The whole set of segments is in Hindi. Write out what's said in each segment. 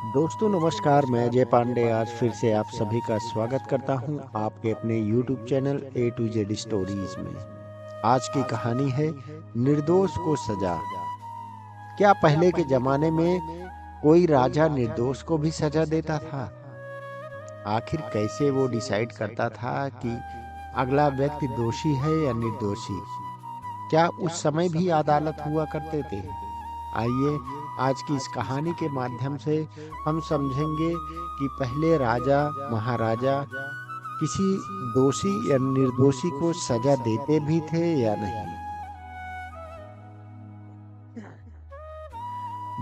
दोस्तों नमस्कार, मैं अजय पांडे आज फिर से आप सभी का स्वागत करता हूं आपके अपने YouTube channel A to Z stories में। आज की कहानी है निर्दोष को सजा। क्या पहले के जमाने में कोई राजा निर्दोष को भी सजा देता था? आखिर कैसे वो डिसाइड करता था कि अगला व्यक्ति दोषी है या निर्दोषी? क्या उस समय भी अदालत हुआ करते थे? आइए आज की इस कहानी के माध्यम से हम समझेंगे कि पहले राजा महाराजा किसी दोषी या निर्दोषी को सजा देते भी थे या नहीं।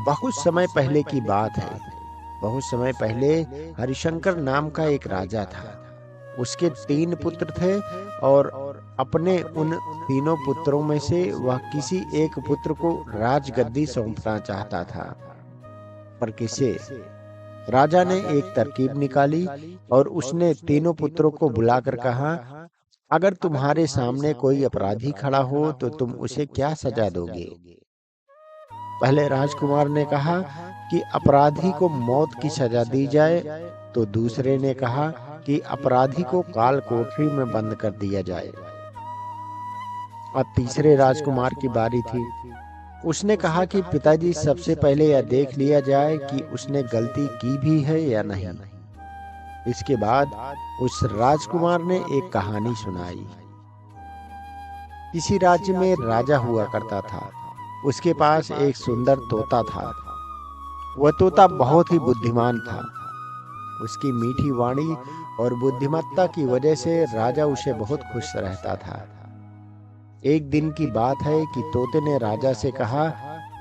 बहुत समय पहले की बात है। बहुत समय पहले हरिशंकर नाम का एक राजा था। उसके 3 पुत्र थे और अपने उन तीनों पुत्रों में से वह किसी एक पुत्र को राजगद्दी सौंपना चाहता था। पर किसे? राजा ने एक तरकीब निकाली और उसने तीनों पुत्रों को बुलाकर कहा, अगर तुम्हारे सामने कोई अपराधी खड़ा हो तो तुम उसे क्या सजा दोगे? पहले राजकुमार ने कहा कि अपराधी को मौत की सजा दी जाए, तो दूसरे ने कहा कि अपराधी को काल कोठरी में बंद कर दिया जाए। अब तीसरे राजकुमार की बारी थी। उसने कहा कि पिताजी, सबसे पहले यह देख लिया जाए कि उसने गलती की भी है या नहीं। इसके बाद उस राजकुमार ने एक कहानी सुनाई। किसी राज्य में राजा हुआ करता था। उसके पास एक सुंदर तोता था। वह तोता बहुत ही बुद्धिमान था। उसकी मीठी वाणी और बुद्धिमत्ता की वजह से राजा उसे बहुत खुश रहता था। एक दिन की बात है कि तोते ने राजा से कहा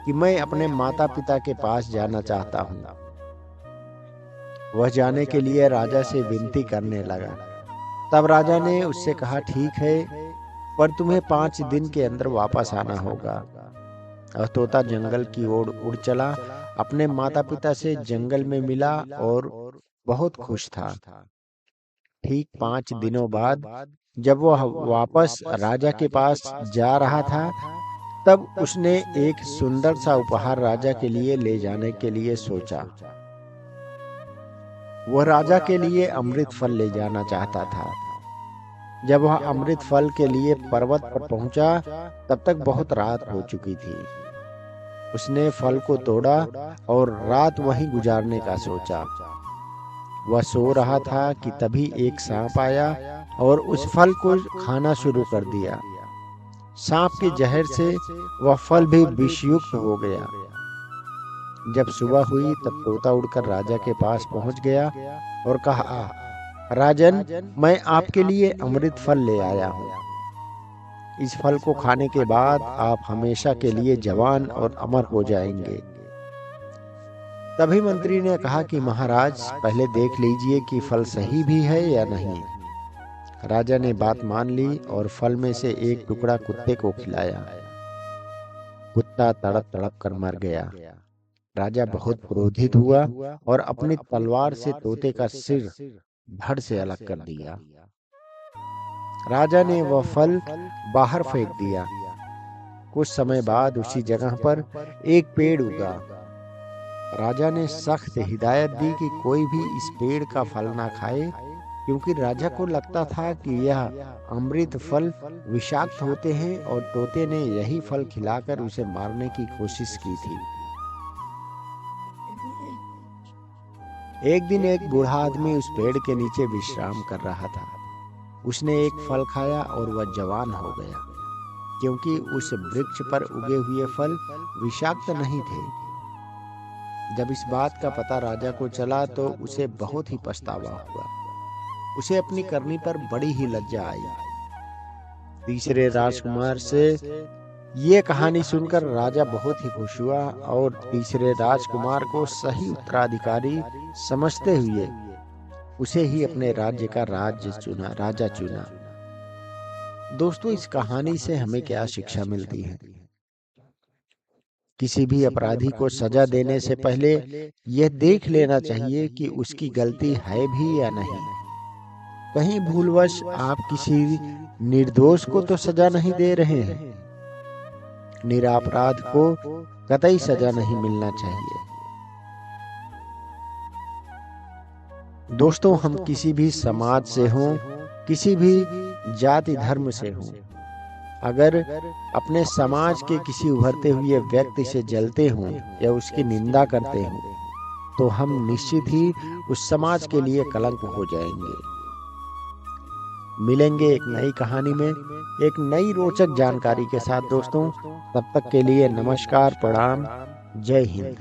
कि मैं अपने माता पिता के पास जाना चाहता हूँ। वह जाने के लिए राजा से विनती करने लगा। तब राजा ने उससे कहा, ठीक है, पर तुम्हें 5 दिन के अंदर वापस आना होगा। और तोता जंगल की ओर उड़ चला, अपने माता पिता से जंगल में मिला और बहुत खुश था। ठीक 5 दिनों बाद जब वह वापस राजा के पास जा रहा था, तब उसने एक सुंदर सा उपहार राजा के लिए ले जाने के लिए सोचा। वह राजा के लिए अमृत फल ले जाना चाहता था। जब वह अमृत फल के लिए पर्वत पर पहुंचा, तब तक बहुत रात हो चुकी थी। उसने फल को तोड़ा और रात वहीं गुजारने का सोचा। वह सो रहा था कि तभी एक सांप आया और उस फल को खाना शुरू कर दिया। सांप के जहर से वह फल भी विषयुक्त हो गया। जब सुबह हुई तब तोता उड़कर राजा के पास पहुंच गया और कहा, राजन, मैं आपके लिए अमृत फल ले आया हूँ। इस फल को खाने के बाद आप हमेशा के लिए जवान और अमर हो जाएंगे। तभी मंत्री ने कहा कि महाराज, पहले देख लीजिए कि फल सही भी है या नहीं। राजा ने बात मान ली और फल में से एक टुकड़ा कुत्ते को खिलाया। कुत्ता तड़प तड़प कर मर गया। राजा बहुत क्रोधित हुआ और अपनी तलवार से तोते का सिर धड़ से अलग कर दिया। राजा ने वह फल बाहर फेंक दिया। कुछ समय बाद उसी जगह पर एक पेड़ उगा। राजा ने सख्त हिदायत दी कि कोई भी इस पेड़ का फल ना खाए, क्योंकि राजा को लगता था कि यह अमृत फल विषाक्त होते हैं और तोते ने यही फल खिलाकर उसे मारने की कोशिश की थी। एक दिन एक बूढ़ा आदमी उस पेड़ के नीचे विश्राम कर रहा था। उसने एक फल खाया और वह जवान हो गया, क्योंकि उस वृक्ष पर उगे हुए फल विषाक्त नहीं थे। जब इस बात का पता राजा को चला तो उसे बहुत ही पछतावा हुआ। उसे अपनी करनी पर बड़ी ही लज्जा आई। तीसरे राजकुमार से ये कहानी सुनकर राजा बहुत ही खुश हुआ और तीसरे राजकुमार को सही उत्तराधिकारी समझते हुए उसे ही अपने राज्य का राजा चुना। दोस्तों, इस कहानी से हमें क्या शिक्षा मिलती है? किसी भी अपराधी को सजा देने से पहले यह देख लेना चाहिए कि उसकी गलती है भी या नहीं। कहीं भूलवश आप किसी निर्दोष को तो सजा नहीं दे रहे हैं। निरपराध को कतई सजा नहीं मिलना चाहिए। दोस्तों, हम किसी भी समाज से हों, किसी भी जाति धर्म से हों, अगर अपने समाज के किसी उभरते हुए व्यक्ति से जलते हों या उसकी निंदा करते हों, तो हम निश्चित ही उस समाज के लिए कलंक हो जाएंगे। मिलेंगे एक नई कहानी में, एक नई रोचक जानकारी के साथ दोस्तों। तब तक के लिए नमस्कार, प्रणाम, जय हिंद।